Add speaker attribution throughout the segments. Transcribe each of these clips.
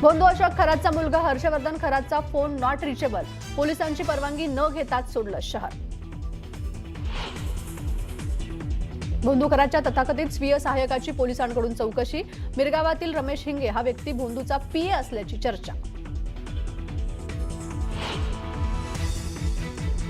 Speaker 1: भोंदू अशोक खरातचा मुलगा Harshvardhan खरातचा phone not reachable, पोलिसांची परवानगी न घेताच सोडलं शहर। भोंदू खरातच्या तथाकथित स्वीय सहाय्यकाची पोलिसांकडून चौकशी, मिरगावातील रमेश हिंगे हा व्यक्ती भोंदूचा पीए असल्याची चर्चा।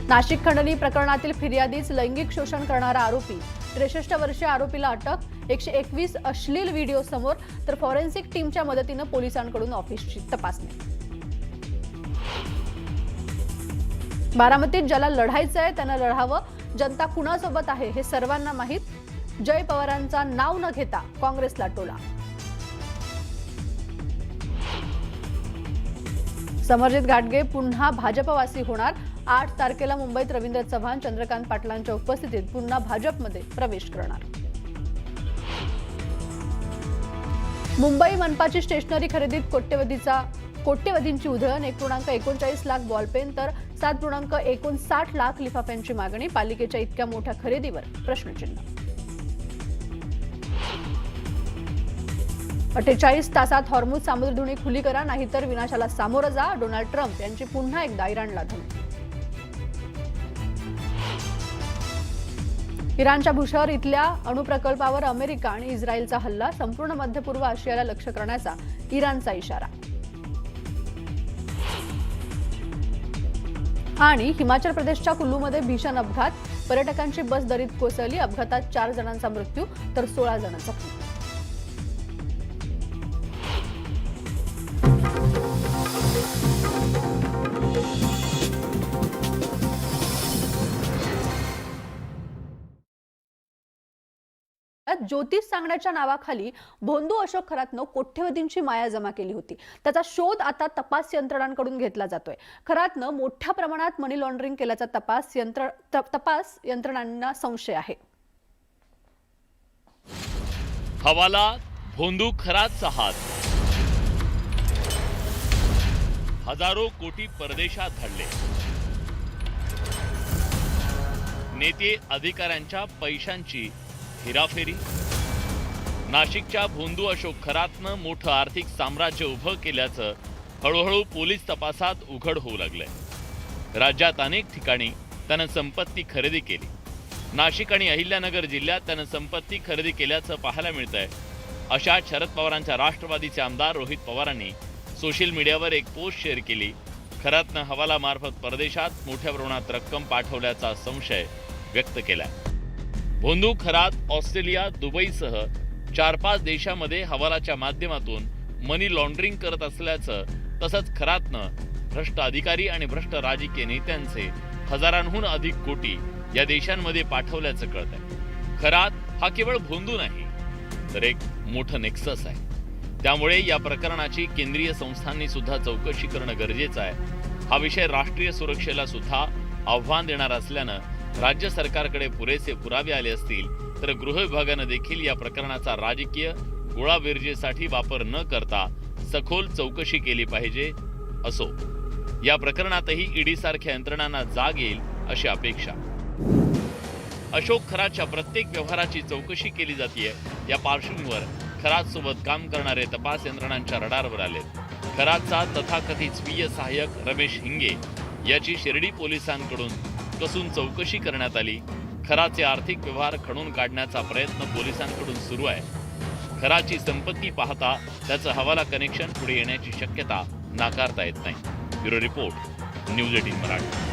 Speaker 1: नाशिक खंडणी प्रकरणातील फिर्यादीच लैंगिक शोषण करणारा आरोपी, 63 वर्षीय आरोपीला अटक, 121 अश्लील व्हिडिओ समोर, तर फॉरेन्सिक टीमच्या मदतीने पोलिसांकडून ऑफिसची तपासणी। बारामतीत ज्याला लढायचंय त्यानं लढावं, जनता कुणासोबत आहे हे सर्वांना माहीत, जय पवारांचा नाव न घेता काँग्रेसला टोला। समरजित घाटगे पुन्हा भाजपवासी होणार, 8 तारखेला मुंबईत रवींद्र चव्हाण, चंद्रकांत पाटलांच्या उपस्थितीत पुन्हा भाजपमध्ये प्रवेश करणार। मुंबई मनपाची स्टेशनरी खरेदीत कोट्यवधींची उधळण, 1.39 लाख बॉलपेन तर 7.59 लाख लिफाफ्यांची मागणी, पालिकेच्या इतक्या मोठ्या खरेदीवर प्रश्नचिन्ह। 48 तासात हॉर्मुझ सामुद्रधुनी खुली करा, नाहीतर विनाशाला सामोरं जा, डोनाल्ड ट्रम्प यांची पुन्हा एकदा इराणला धमकी। इराणच्या बुशहर इथल्या अणुप्रकल्पावर अमेरिका आणि इस्रायलचा हल्ला, संपूर्ण मध्य पूर्व आशियाला लक्ष्य करण्याचा इराणचा इशारा। आणि हिमाचल प्रदेशच्या कुल्लूमध्ये भीषण अपघात, पर्यटकांची बस दरीत कोसळली, अपघातात 4 जणांचा मृत्यू तर 16 जण जखमी। ज्योतिष सांगण्याच्या नावाखाली भोंदू अशोक खरातनं कोट्यवधींची माया जमा केली होती, त्याचा शोध आता तपास यंत्रणांकडून घेतला जातोय। खरातनं मोठ्या प्रमाणात मनी लॉन्ड्रिंग केल्याचा तपास यंत्रणांना संशय आहे।
Speaker 2: हवाला भोंदू खरातचा हात, हजारो कोटी परदेशात धाडले, नेते अधिकाऱ्यांच्या पैशांची हेराफेरी, नाशिकच्या भोंदू अशोक खरातनं मोठं आर्थिक साम्राज्य उभं केल्याचं हळूहळू पोलीस तपासात उघड होऊ लागलंय। राज्यात अनेक ठिकाणी त्यानं संपत्ती खरेदी केली, नाशिक आणि अहिल्यानगर जिल्ह्यात त्यानं संपत्ती खरेदी केल्याचं पाहायला मिळतंय। अशा शरद पवारांच्या राष्ट्रवादीचे आमदार रोहित पवारांनी सोशल मीडियावर एक पोस्ट शेअर केली। खरातनं हवालामार्फत परदेशात मोठ्या प्रमाणात रक्कम पाठवल्याचा संशय व्यक्त केलाय। भोंदू खरात ऑस्ट्रेलिया, दुबईसह 4-5 देशांमध्ये हवालाच्या माध्यमातून मनी लॉन्ड्रिंग करत असल्याचं, तसंच खरातनं भ्रष्ट अधिकारी आणि भ्रष्ट राजकीय नेत्यांचे हजारांहून अधिक कोटी या देशांमध्ये पाठवल्याचं कळतंय। खरात हा केवळ भोंदू नाही तर एक मोठं नेक्सस आहे, त्यामुळे या प्रकरणाची केंद्रीय संस्थांनी सुद्धा चौकशी करणं गरजेचं आहे। हा विषय राष्ट्रीय सुरक्षेला सुद्धा आव्हान देणार असल्यानं राज्य सरकारकडे पुरेसे पुरावे आले असतील तर गृह विभागानं देखील या प्रकरणाचा राजकीय गोळाबेरजेसाठी वापर न करता सखोल चौकशी केली पाहिजे। असो, या प्रकरणातही ईडी सारख्या यंत्रणांना जाग येईल अशी अपेक्षा। अशोक खरातच्या प्रत्येक व्यवहाराची चौकशी केली जाते। या पार्श्वभूमीवर खरात सोबत काम करणारे तपास यंत्रणांच्या रडारवर आलेत। खरातचा तथाकथित स्वीय सहाय्यक रमेश हिंगे याची शिर्डी पोलिसांकडून कसून चौकशी करण्यात आली। खराचे आर्थिक व्यवहार खणून काढण्याचा प्रयत्न पोलिसांकडून सुरू आहे। खराची संपत्ती पाहता त्याचं हवाला कनेक्शन पुढे येण्याची शक्यता नाकारता येत नाही। Bureau report, news 18 Marathi.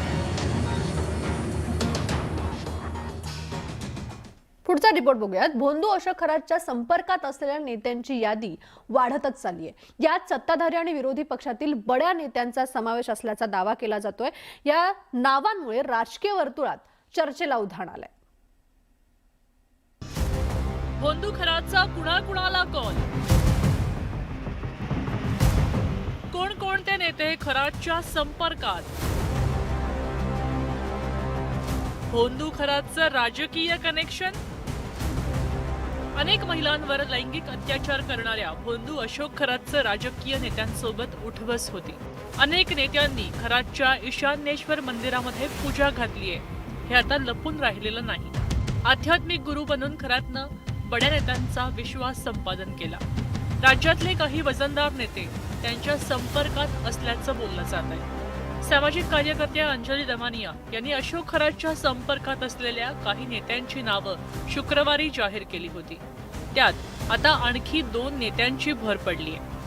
Speaker 1: पुढचा रिपोर्ट बघूयात। भोंदू अशोक खरातच्या संपर्कात असलेल्या नेत्यांची यादी वाढतच चालली आहे। यात सत्ताधारी आणि विरोधी पक्षातील बड्या नेत्यांचा समावेश असल्याचा दावा केला जातोय। या नावांमुळे राजकीय वर्तुळात चर्चेला उधाण आलंय।
Speaker 3: भोंदू खरातचा कुणाकुणाला कॉल, कोणकोणते नेते खरातच्या संपर्कात, भोंदू खरातचं राजकीय कनेक्शन, अनेक महिलांवर लैंगिक अत्याचार करणाऱ्या भोंदू अशोक खरातचं राजकीय नेत्यांसोबत उठबस होती। अनेक नेत्यांनी खरातच्या ईशान्येश्वर मंदिरामध्ये पूजा घातलीये, हे आता लपून राहिलेलं नाही। आध्यात्मिक गुरु बनून खरातनं बड्या नेत्यांचा विश्वास संपादन केला। राज्यातले काही वजनदार नेते त्यांच्या संपर्कात असल्याचं बोललं जात आहे। सामाजिक कार्यकर्त्या अंजली दमानिया यांनी अशोक खरातच्या संपर्कात असलेल्या काही नेत्यांची नावं शुक्रवारी जाहीर केली होती। त्यात आता आणखी 2 नेत्यांची भर पडली आहे।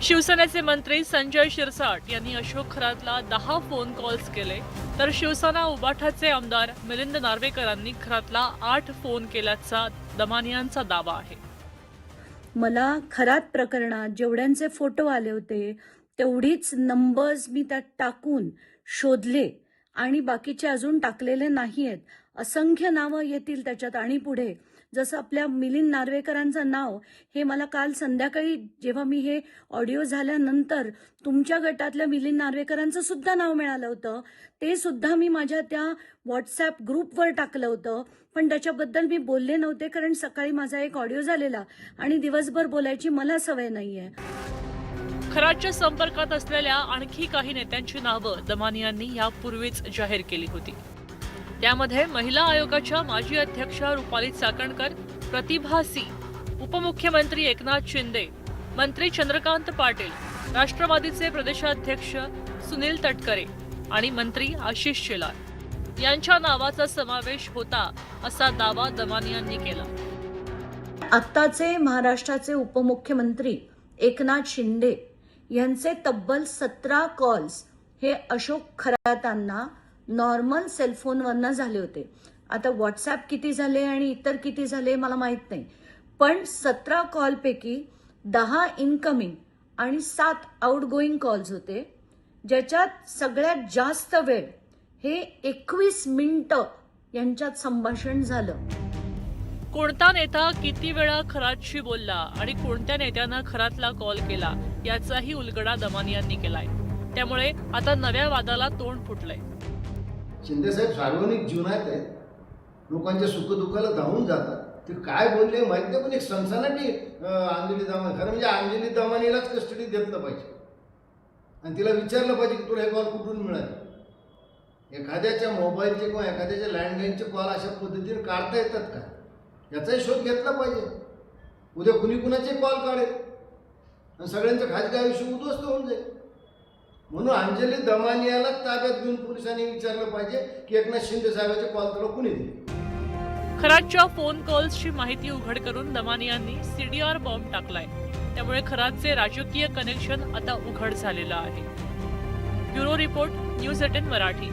Speaker 3: शिवसेनेचे मंत्री संजय शिरसाट यांनी अशोक खरातला 10 फोन कॉल्स केले, तर शिवसेना उबाठाचे आमदार मिलिंद नार्वेकरांनी खरातला 8 फोन केल्याचा दमानियांचा दावा आहे।
Speaker 4: मला खरात प्रकरणात जेवढ्यांचे फोटो आले होते तेवढीच नंबर्स मी त्यात टाकून शोधले आणि बाकीचे अजून टाकलेले नाही आहेत। असंख्य नावं येतील त्याच्यात आणि पुढे जसं आपल्या मिलिंद नार्वेकरांचं नाव हे मला काल संध्याकाळी जेव्हा मी हे ऑडिओ झाल्यानंतर तुमच्या गटातल्या मिलिंद नार्वेकरांचं सुद्धा नाव मिळालं होतं, ते सुद्धा मी माझ्या त्या व्हॉट्सॲप ग्रुपवर टाकलं होतं, पण त्याच्याबद्दल मी बोलले नव्हते कारण सकाळी माझा एक ऑडिओ झालेला आणि दिवसभर बोलायची मला सवय नाहीये।
Speaker 3: खरातच्या संपर्कात असलेल्या आणखी काही नेत्यांची नावं दमानियांनी यापूर्वीच जाहीर केली होती। त्यामध्ये महिला आयोगाच्या माजी अध्यक्षा रुपाली चाकणकर, प्रतिभा सी, उपमुख्यमंत्री एकनाथ शिंदे, मंत्री चंद्रकांत पाटील, राष्ट्रवादीचे प्रदेशाध्यक्ष सुनील तटकरे आणि मंत्री आशिष शेलार यांच्या नावाचा समावेश होता असा दावा दमानियांनी केला।
Speaker 4: आत्ताचे महाराष्ट्राचे उपमुख्यमंत्री एकनाथ शिंदे यांचे तब्बल 17 कॉल्स हे अशोक खरातांना नॉर्मल सेलफोनवरनं झाले होते। आता व्हॉट्सॲप किती झाले आणि इतर किती झाले मला माहीत नाही, पण 17 कॉलपैकी 10 इनकमिंग आणि 7 आउटगोईंग कॉल्स होते, ज्याच्यात सगळ्यात जास्त वेळ हे 21 मिनिटं यांच्यात संभाषण झालं।
Speaker 3: कोणता नेता किती वेळा खरातशी बोलला आणि कोणत्या नेत्यानं खरातला कॉल केला याचाही उलगडा दमानियांनी केलाय। त्यामुळे आता नव्या वादाला तोंड फुटलंय।
Speaker 5: शिंदेसाहेब सार्वजनिक जीवनात आहेत, लोकांच्या सुखदुःखाला धावून जातात। ते काय बोलले माहित नाही, पण एक सनसनाटी अंजली दमानी, खरं म्हणजे अंजली दमानीलाच कस्टडीत घेतलं पाहिजे आणि तिला विचारलं पाहिजे की तुला हे कॉल कुठून मिळाले। एखाद्याच्या मोबाईलचे किंवा एखाद्याच्या लँडलाईनचे कॉल अशा पद्धतीने काढता येतात का, याचाही शोध घेतला पाहिजे। उद्या कुणी कुणाचे कॉल काढेल आणि सगळ्यांचं खाजगी आयुष्य उद्ध्वस्त होऊन जाईल। म्हणून अंजली दमानियाला ताब्यात घेऊन पोलिसांनी विचारलं पाहिजे की एकनाथ शिंदे साहेबांचे कॉल तुला कुणी दिले।
Speaker 3: खरातच्या फोन कॉल्सची माहिती उघड करून दमानियांनी सीडीआर बॉम्ब टाकलाय। त्यामुळे खरातचे राजकीय कनेक्शन आता उघड झालेलं आहे। Bureau report, news 18 Marathi.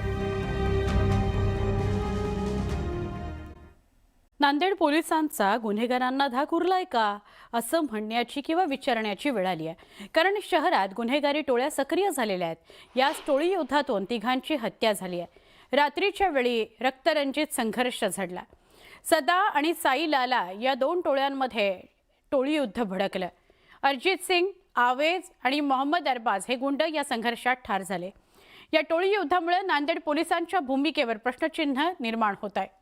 Speaker 6: Nanded पोलिसांचा गुन्हेगारांना धाक उरलाय का असं म्हणण्याची किंवा विचारण्याची वेळ आली आहे, कारण शहरात गुन्हेगारी टोळ्या सक्रिय झालेल्या आहेत। याच टोळी युद्धातून तिघांची हत्या झाली आहे। रात्रीच्या वेळी रक्तरंजित संघर्ष झडला। सदा आणि साई लाला या 2 टोळ्यांमध्ये टोळी युद्ध भडकलं। अरिजित सिंग, आवेज आणि मोहम्मद अरबाज हे गुंड या संघर्षात ठार झाले। या टोळी युद्धामुळे नांदेड पोलिसांच्या भूमिकेवर प्रश्नचिन्ह निर्माण होत आहे।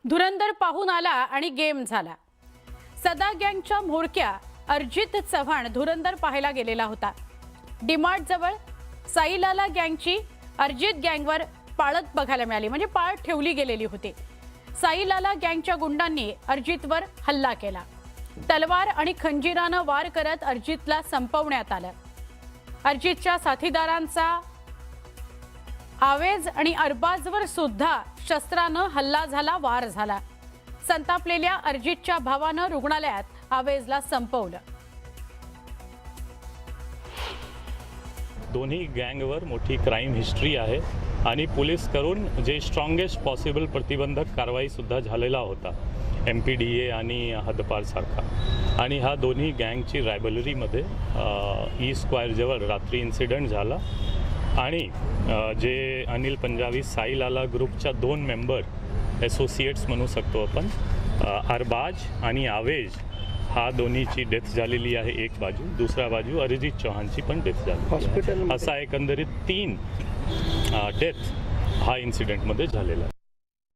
Speaker 6: धुरंधर पाहून आला आणि गेम झाला। सदा गँगच्या म्होरक्या अरिजित चव्हाण धुरंधर पाहायला गेलेला होता। डिमार्ट जवळ साईलाला गँगची अरिजित गँगवर पाळत बघायला मिळाली, म्हणजे पाळ ठेवली गेलेली होती। साईलाला गँगच्या गुंडांनी अरिजितवर हल्ला केला। तलवार आणि खंजीरानं वार करत अरिजितला संपवण्यात आलं। अरिजितच्या साथीदारांचा आवेज आणि अरबाजवर सुद्धा शस्त्रानं हल्ला झाला, वार झाला। संतापलेल्या अरिजितच्या भावानं रुग्णालयात आवेजला संपवलं।
Speaker 7: दोन्ही गँगवर मोठी क्राईम हिस्ट्री आहे आणि पोलीस करून जे स्ट्रॉंगेस्ट पॉसिबल प्रतिबंधक कारवाई सुद्धा झालेला होता, MPDA आणि हद्दपार सारखा। आणि हा दोन्ही गँगची रायबलरीमध्ये ई स्क्वायर जवळ रात्री इन्सिडेंट झाला आणि जे अनिल पंजाबी साईलाला ग्रुपच्या 2 मेंबर असोसिएट्स म्हणू शकतो आपण, अरबाज आणि आवेज, हा दोन्हीची डेथ झालेली आहे एक बाजू, दुसरा बाजू अरिजित चौहानची पण डेथ झाली। हॉस्पिटल असा एकंदरीत 3 डेथ हा इन्सिडेंटमध्ये झालेला आहे।